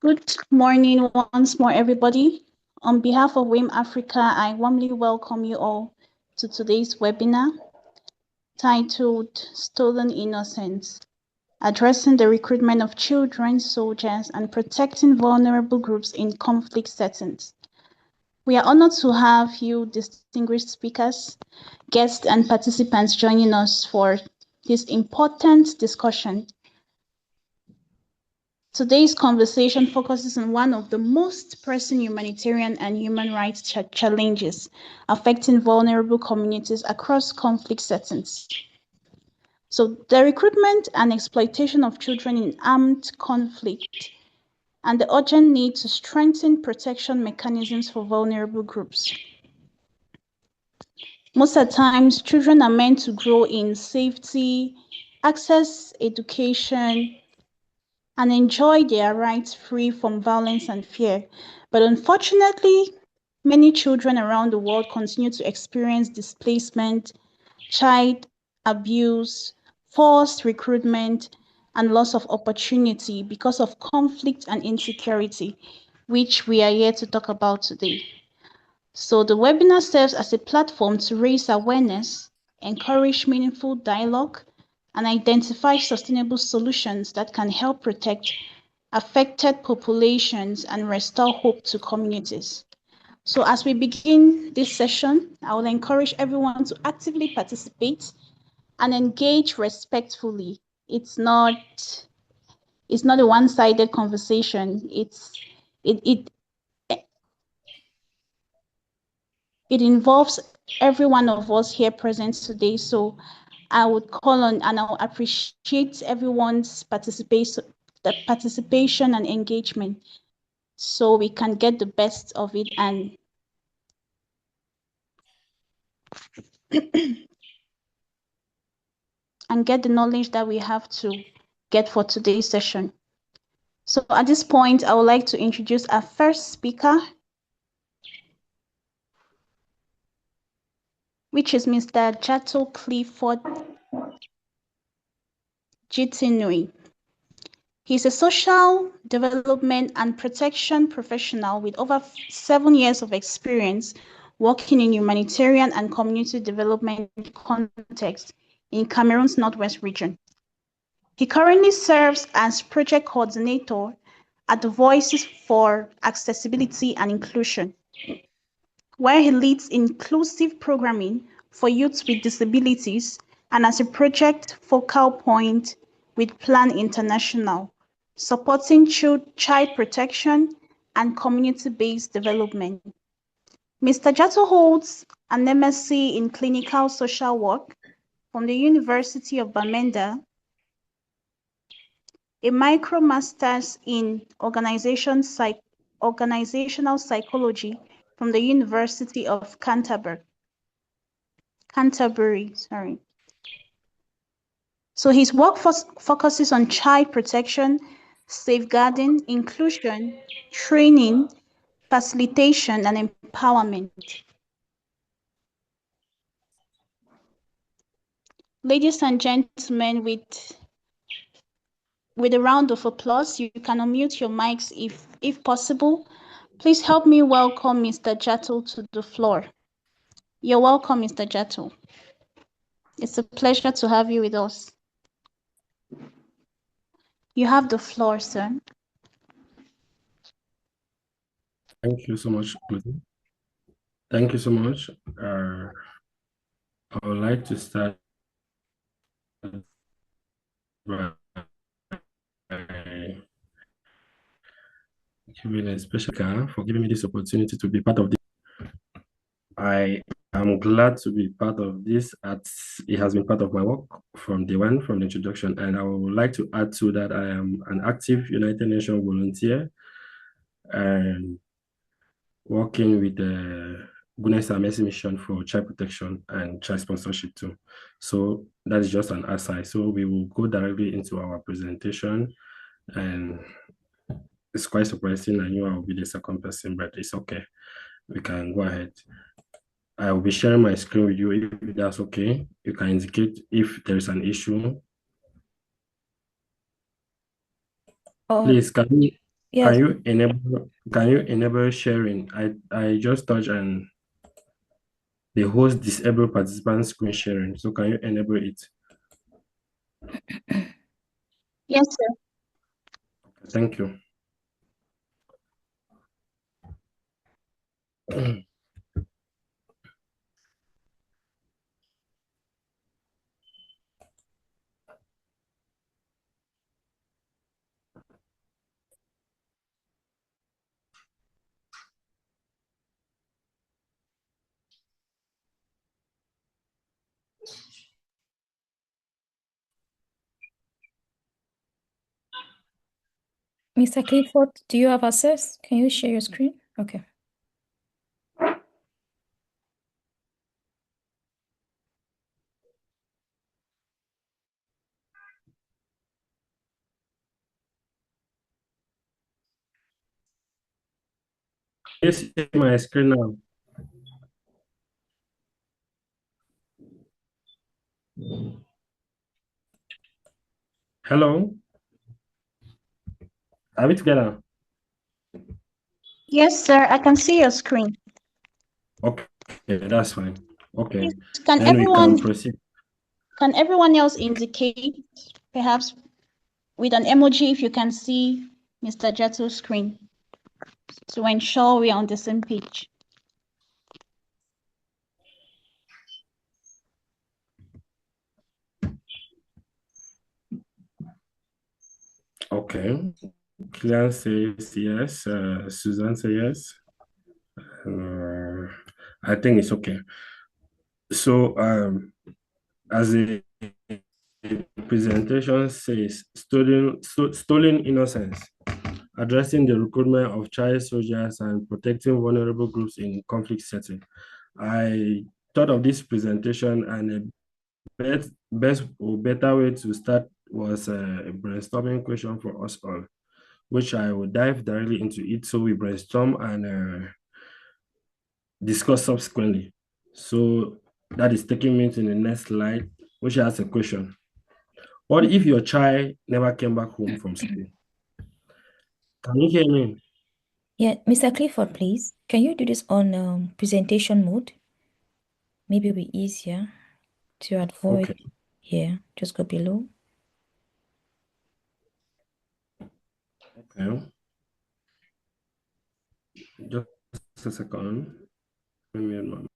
Good morning once more, everybody. On behalf of Wem'Afrika, I warmly welcome you all to today's webinar titled Stolen Innocence, Addressing the Recruitment of Children Soldiers and Protecting Vulnerable Groups in Conflict Settings. We are honored to have you distinguished speakers, guests, and participants joining us for this important discussion. Today's conversation focuses on one of the most pressing humanitarian and human rights challenges affecting vulnerable communities across conflict settings. So, the recruitment and exploitation of children in armed conflict and the urgent need to strengthen protection mechanisms for vulnerable groups. Most of the times, children are meant to grow in safety, access education, and enjoy their rights free from violence and fear. But unfortunately, many children around the world continue to experience displacement, child abuse, forced recruitment, and loss of opportunity because of conflict and insecurity, which we are here to talk about today. So the webinar serves as a platform to raise awareness, encourage meaningful dialogue, and identify sustainable solutions that can help protect affected populations and restore hope to communities. So as we begin this session, I will encourage everyone to actively participate and engage respectfully. It's not a one-sided conversation. It involves every one of us here present today. So I would call on and I'll appreciate everyone's participation and engagement so we can get the best of it and get the knowledge that we have to get for today's session. So at this point, I would like to introduce our first speaker, which is Mr. Jato Clifford Jitinui. He's a social development and protection professional with over 7 years of experience working in humanitarian and community development context in Cameroon's Northwest region. He currently serves as project coordinator at the Voices for Accessibility and Inclusion, where he leads inclusive programming for youth with disabilities and as a project focal point with Plan International, supporting child protection and community-based development. Mr. Jato holds an MSc in clinical social work from the University of Bamenda, a micro-masters in organizational psychology from the University of Canterbury. So his work focuses on child protection, safeguarding, inclusion, training, facilitation, and empowerment. Ladies and gentlemen, with a round of applause, you can unmute your mics if possible. Please help me welcome Mr. Jato to the floor. You're welcome, Mr. Jato. It's a pleasure to have you with us. You have the floor, sir. Thank you so much, Lucy. Thank you so much. I would like to start by giving a special thanks for giving me this opportunity to be part of this. I am glad to be part of this, as it has been part of my work from day one, from the introduction, and I would like to add to that I am an active United Nations volunteer and working with the Goodness and Mercy Mission for child protection and child sponsorship too. So that is just an aside. So we will go directly into our presentation, and it's quite surprising. I knew I will be the second person, but it's okay. We can go ahead. I will be sharing my screen with you if that's okay. You can indicate if there is an issue. Please, can you Yes. Can you enable sharing? I just touched and the host disable participant screen sharing. So can you enable it? Yes, sir. Thank you. Mr. Clifford, do you have access? Can you share your screen? Okay. Yes, my screen now. Hello, are we together? Yes, sir. I can see your screen. Okay, that's fine. Okay, Please, Can then we can everyone proceed. can everyone else indicate, perhaps with an emoji, if you can see Mr. Jato's screen to ensure we are on the same page? Okay, Clear says yes. Susan says yes. I think it's okay. So, as a presentation says, stolen innocence, addressing the recruitment of child soldiers and protecting vulnerable groups in conflict setting. I thought of this presentation and a best or better way to start was a brainstorming question for us all, which I will dive directly into it. So we brainstorm and discuss subsequently. So that is taking me to the next slide, which has a question. What if your child never came back home from school? Can you hear me? Yeah, Mr. Clifford, please. Can you do this on presentation mode? Maybe it'll be easier to avoid. Okay. Yeah, just go below. Okay. Just a second. Let me add my-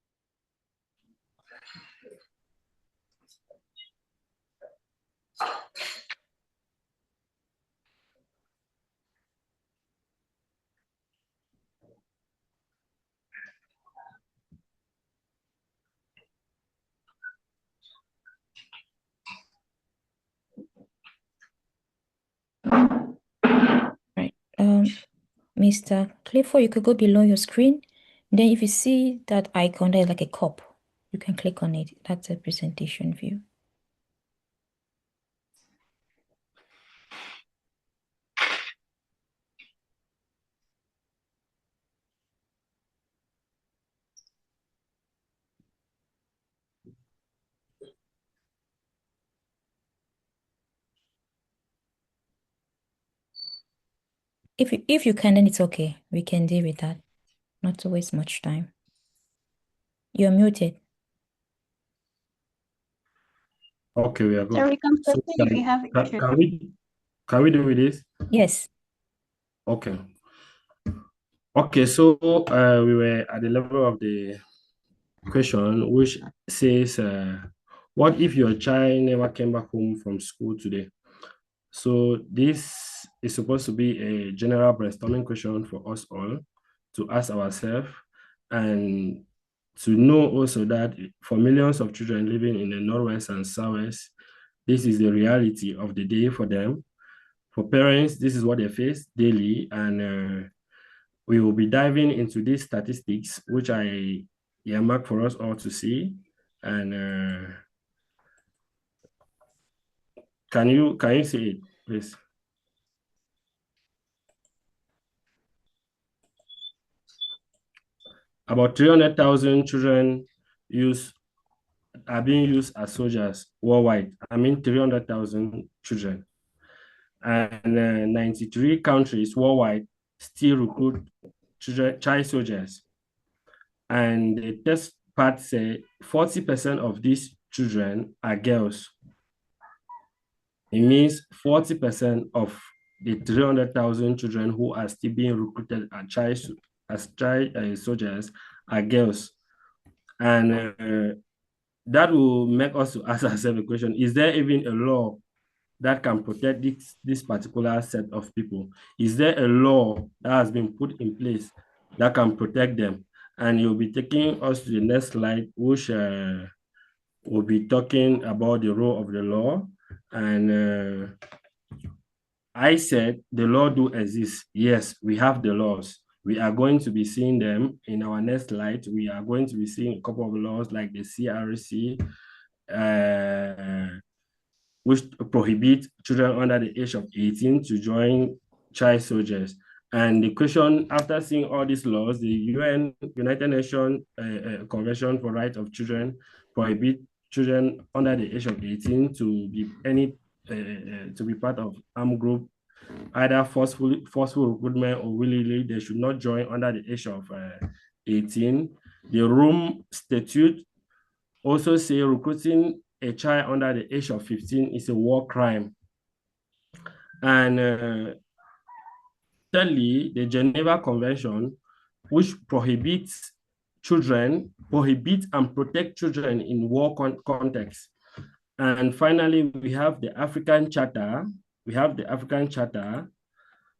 Right. Mr. Clifford, you could go below your screen. Then if you see that icon, there's like a cup. You can click on it. That's a presentation view. If you can, then it's okay. We can deal with that. Not to waste much time. You're muted. Okay, we are So good. we can So proceed if you have issues. can we do with this? Yes. Okay. Okay, so we were at the level of the question, which says, what if your child never came back home from school today? So this is supposed to be a general brainstorming question for us all to ask ourselves and to know also that for millions of children living in the Northwest and Southwest, this is the reality of the day for them. For parents, this is what they face daily, and we will be diving into these statistics, which I earmarked for us all to see. And can you see it, please? About 300,000 children use are being used as soldiers worldwide. I mean, 300,000 children. And 93 countries worldwide still recruit child soldiers. And the test part say 40% of these children are girls. It means 40% of the 300,000 children who are still being recruited as child soldiers are girls. And that will make us to ask ourselves a question: is there even a law that can protect this particular set of people? Is there a law that has been put in place that can protect them? And you'll be taking us to the next slide, which will be talking about the role of the law. And I said the law do exist. Yes, we have the laws. We are going to be seeing them in our next slide. We are going to be seeing a couple of laws like the CRC, which prohibit children under the age of 18 to join child soldiers. And the question, after seeing all these laws, the United Nations Convention for Rights of Children prohibit children under the age of 18 to be part of armed group, either forceful recruitment or willingly. They should not join under the age of 18. The Rome Statute also say recruiting a child under the age of 15 is a war crime. And thirdly, the Geneva Convention, which prohibits and protect children in war context. And finally, we have the African Charter.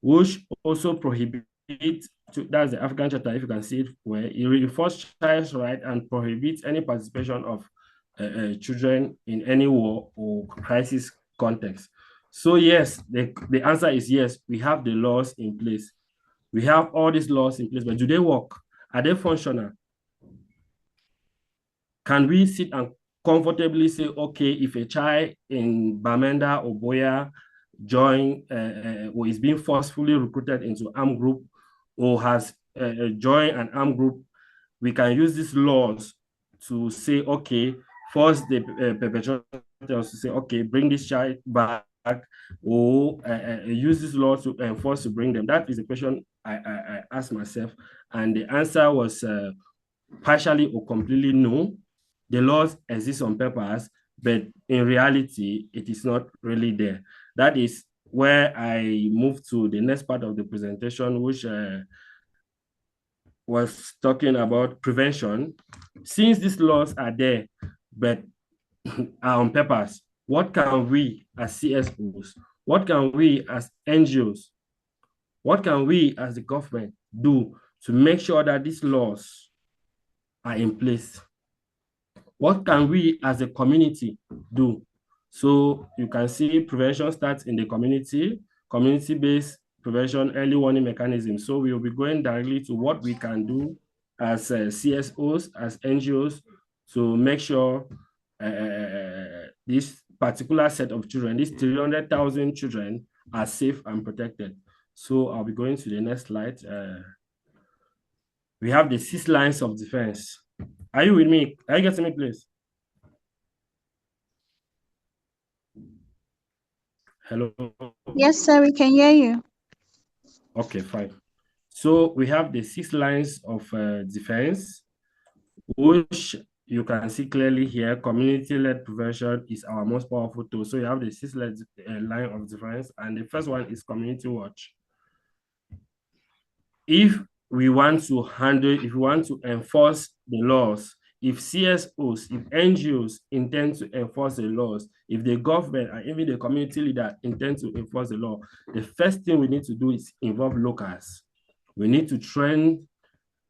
Which also prohibits, that's the African Charter, if you can see it, where it reinforces child's right and prohibits any participation of children in any war or crisis context. So yes, the answer is yes, we have the laws in place. We have all these laws in place, but do they work? Are they functional? Can we sit and comfortably say, okay, if a child in Bamenda or Boya join or is being forcefully recruited into armed group or has joined an armed group, we can use these laws to say, okay, force the perpetrators to say, okay, bring this child back, or use this law to enforce to bring them. That is a question I asked myself, and the answer was partially or completely no. The laws exist on purpose, but in reality, it is not really there. That is where I move to the next part of the presentation, which was talking about prevention. Since these laws are there, but are on purpose, what can we as CSOs, what can we as NGOs, what can we as the government do to make sure that these laws are in place? What can we as a community do? So you can see prevention starts in the community-based prevention, early warning mechanism. So we will be going directly to what we can do as CSOs, as NGOs, to make sure this particular set of children, these 300,000 children, are safe and protected. So I'll be going to the next slide. We have the 6 lines of defense. Are you with me? Are you getting me, please? Hello? Yes, sir, we can hear you. Okay, fine. So we have the 6 lines of defense, which you can see clearly here. Community-led prevention is our most powerful tool. So you have the 6 line of defense, and the first one is community watch. If we want to enforce the laws, if CSOs, if NGOs intend to enforce the laws, if the government and even the community leader intend to enforce the law, the first thing we need to do is involve locals. We need to train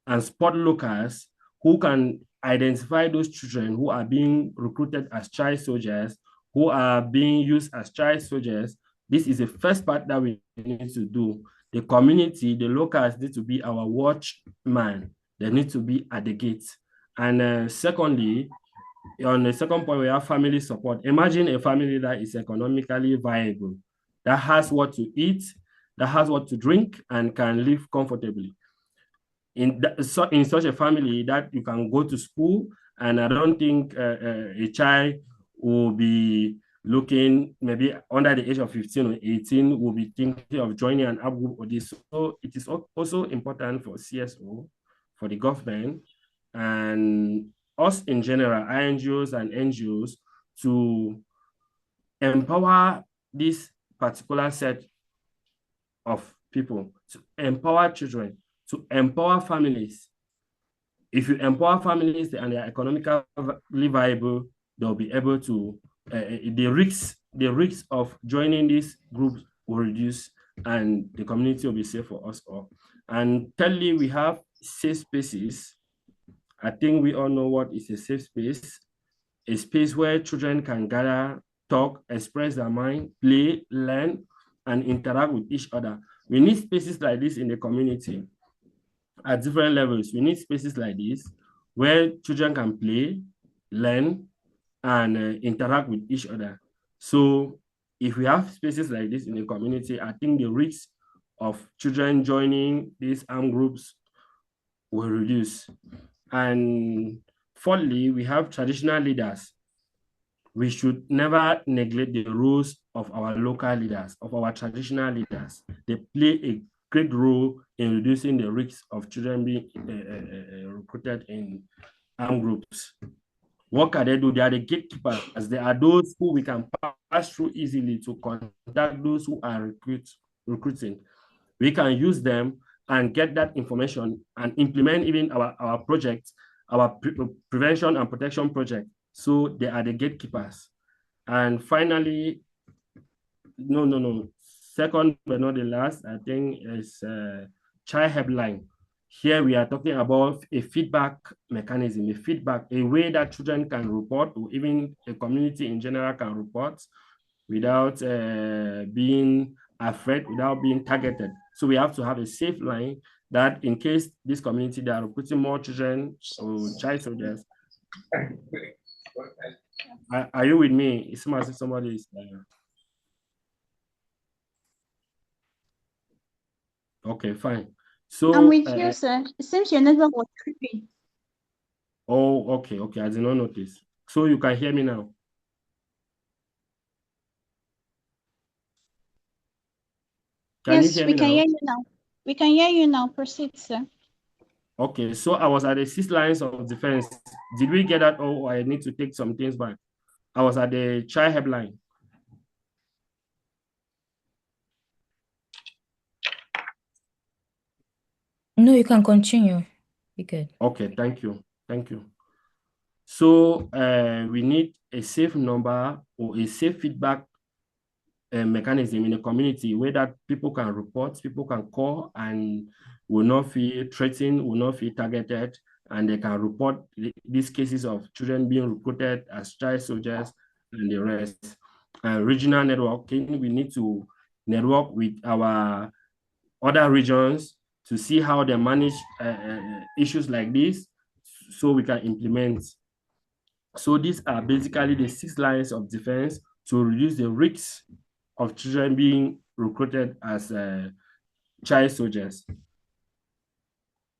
and spot locals who can identify those children who are being recruited as child soldiers, who are being used as child soldiers. This is the first part that we need to do. The community, the locals need to be our watchman. They need to be at the gate. And secondly, on the second point, we have family support. Imagine a family that is economically viable, that has what to eat, that has what to drink, and can live comfortably. In such a family, that you can go to school, and I don't think a child will be looking maybe under the age of 15 or 18 will be thinking of joining an app group or this. So it is also important for CSO, for the government, and us in general, INGOs and NGOs, to empower this particular set of people, to empower children, to empower families. If you empower families and they are economically viable, they'll be able to, the risks of joining these groups will reduce and the community will be safe for us all. And thirdly, we have safe spaces. I think we all know what is a safe space. A space where children can gather, talk, express their mind, play, learn, and interact with each other. We need spaces like this in the community at different levels. We need spaces like this where children can play, learn, and interact with each other. So if we have spaces like this in the community, I think the risk of children joining these armed groups will reduce. And fourthly, we have traditional leaders. We should never neglect the roles of our local leaders, of our traditional leaders. They play a great role in reducing the risks of children being recruited in armed groups. What can they do? They are the gatekeepers. They are those who we can pass through easily to contact those who are recruiting. We can use them and get that information and implement even our projects, our prevention and protection project. So they are the gatekeepers. And finally, no. Second but not the last, I think is Chi helpline. Here we are talking about a feedback mechanism, a way that children can report, or even a community in general can report without being afraid, without being targeted. So we have to have a safe line that in case this community, they are recruiting more children or child soldiers. Are you with me? It seems as if somebody is okay, fine. So I'm with you, sir. It seems your network was tripping. Oh, okay. I did not notice. So you can hear me now. Can you Yes, hear we me can now? hear you now. We can hear you now. Proceed, sir. Okay, so I was at the 6 lines of defense. Did we get that, or I need to take some things back? I was at the Chi helpline. No, you can continue. Be good. Okay, thank you. So we need a safe number or a safe feedback mechanism in the community where that people can report, people can call and will not feel threatened, will not feel targeted, and they can report these cases of children being recruited as child soldiers and the rest. And regional networking, we need to network with our other regions to see how they manage issues like this so we can implement. So these are basically the 6 lines of defense to reduce the risks of children being recruited as child soldiers.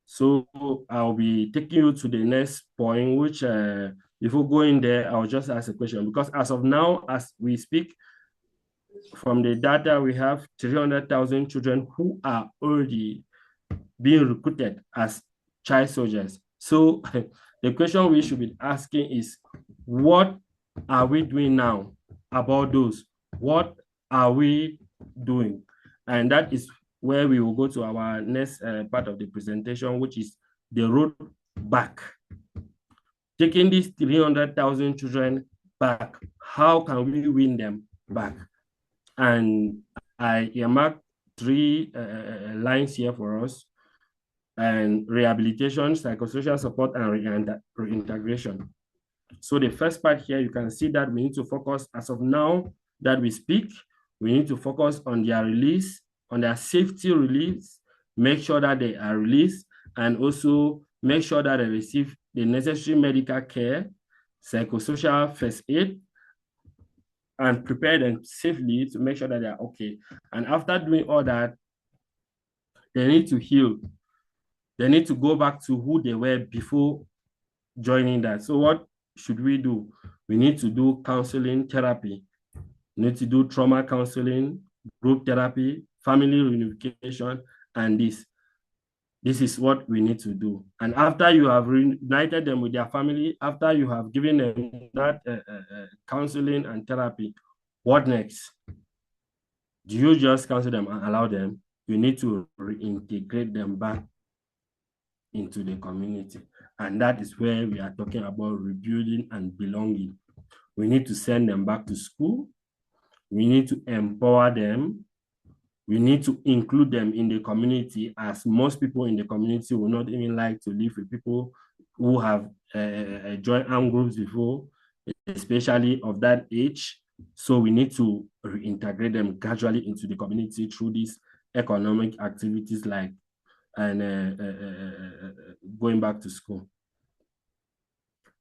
So I'll be taking you to the next point, which before going there, I'll just ask a question, because as of now, as we speak, from the data, we have 300,000 children who are already being recruited as child soldiers. So the question we should be asking is, what are we doing now about those? What are we doing? And that is where we will go to our next part of the presentation, which is the road back. Taking these 300,000 children back, how can we win them back? And I earmarked 3 lines here for us: and rehabilitation, psychosocial support, and reintegration. So the first part here, you can see that we need to focus, as of now that we speak, we need to focus on their release, on their safety release, make sure that they are released, and also make sure that they receive the necessary medical care, psychosocial first aid, and prepare them safely to make sure that they are okay. And after doing all that, they need to heal. They need to go back to who they were before joining that. So what should we do? We need to do counseling, therapy. We need to do trauma counseling, group therapy, family reunification, and this. This is what we need to do. And after you have reunited them with their family, after you have given them that counseling and therapy, what next? Do you just counsel them and allow them? You need to reintegrate them back into the community. And that is where we are talking about rebuilding and belonging. We need to send them back to school. We need to empower them. We need to include them in the community, as most people in the community will not even like to live with people who have joined armed groups before, especially of that age. So we need to reintegrate them gradually into the community through these economic activities like going back to school.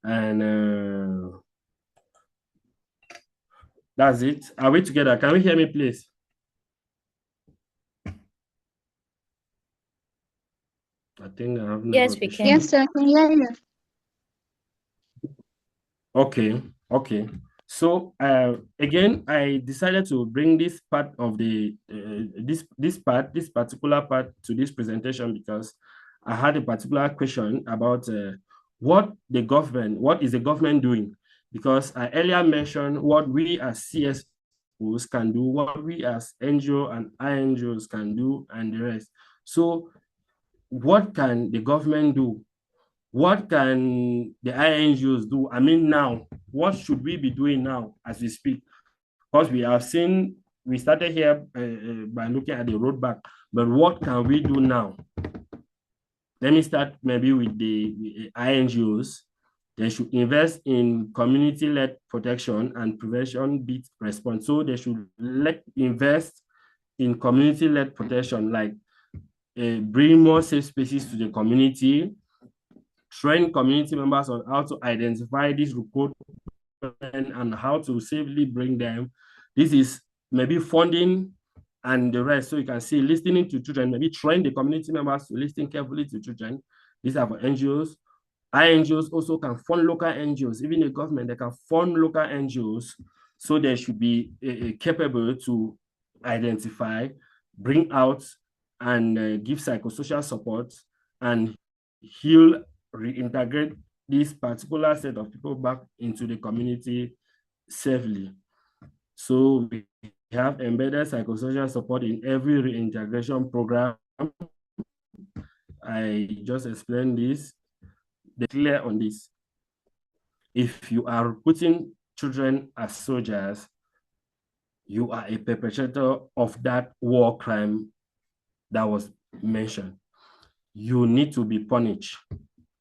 And that's it. Are we together? Can we hear me, please? I think I have no. Yes, we can. Yes, sir, I can hear you. Okay. So again, I decided to bring this part of the this particular part to this presentation because I had a particular question about what is the government doing? Because I earlier mentioned what we as CSOs can do, what we as NGO and INGOs can do, and the rest. So what can the government do? What can the INGOs do? I mean, now, what should we be doing now as we speak? Because we started here by looking at the roadmap, but what can we do now? Let me start maybe with the INGOs. They should invest in community-led protection and prevention-based response. So they should invest in community-led protection, like bring more safe spaces to the community, train community members on how to identify these recruitment and how to safely bring them. This is maybe funding and the rest. So you can see listening to children, maybe train the community members to listen carefully to children. These are for NGOs. INGOs also can fund local NGOs. Even the government, they can fund local NGOs. So they should be capable to identify, bring out, and give psychosocial support and heal, reintegrate this particular set of people back into the community safely. So we have embedded psychosocial support in every reintegration program. I just explained this. They're clear on this. If you are putting children as soldiers, you are a perpetrator of that war crime that was mentioned. You need to be punished.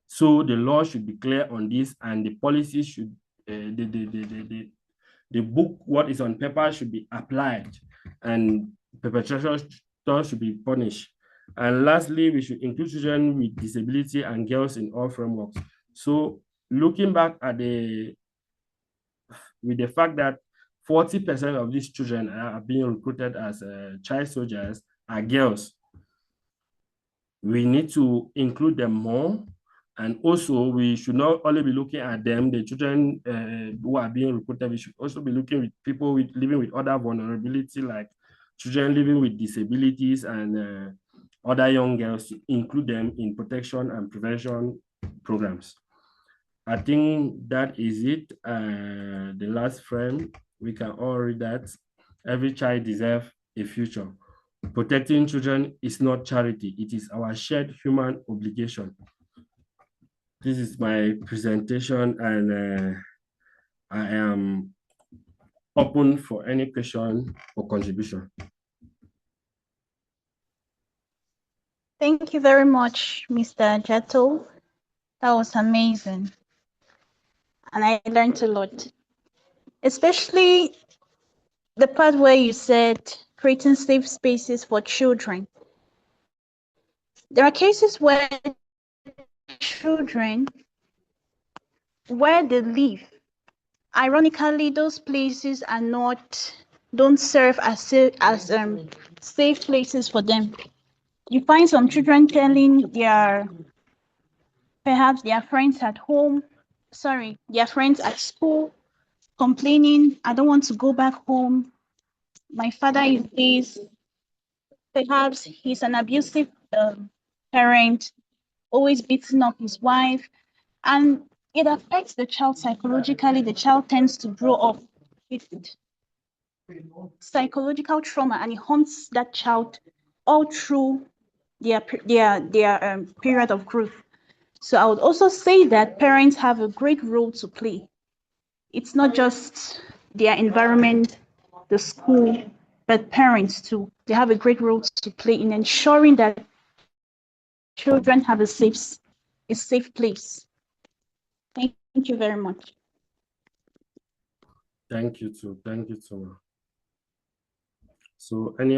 So the law should be clear on this, and the policy should, the book, what is on paper, should be applied, and perpetrators should be punished. And lastly, we should include children with disability and girls in all frameworks. So looking back at with the fact that 40% of these children are being recruited as child soldiers are girls, we need to include them more. And also, we should not only be looking at them, the children who are being recruited, we should also be looking with people living with other vulnerability, like children living with disabilities and other young girls, to include them in protection and prevention programs. I think that is it. The last frame, we can all read that. Every child deserves a future. Protecting children is not charity. It is our shared human obligation. This is my presentation, and I am open for any question or contribution. Thank you very much, Mr. Jato. That was amazing. And I learned a lot, especially the part where you said creating safe spaces for children. There are cases where children, where they live, ironically, those places don't serve as safe places for them. You find some children telling perhaps their friends at home, their friends at school, complaining, I don't want to go back home. My father is this. Perhaps he's an abusive parent, always beating up his wife, and it affects the child psychologically. The child tends to grow up with psychological trauma, and it haunts that child all through their period of growth. So I would also say that parents have a great role to play. It's not just their environment, the school, but parents too. They have a great role to play in ensuring that children have a safe place. Thank you very much. Thank you too. Thank you too. So any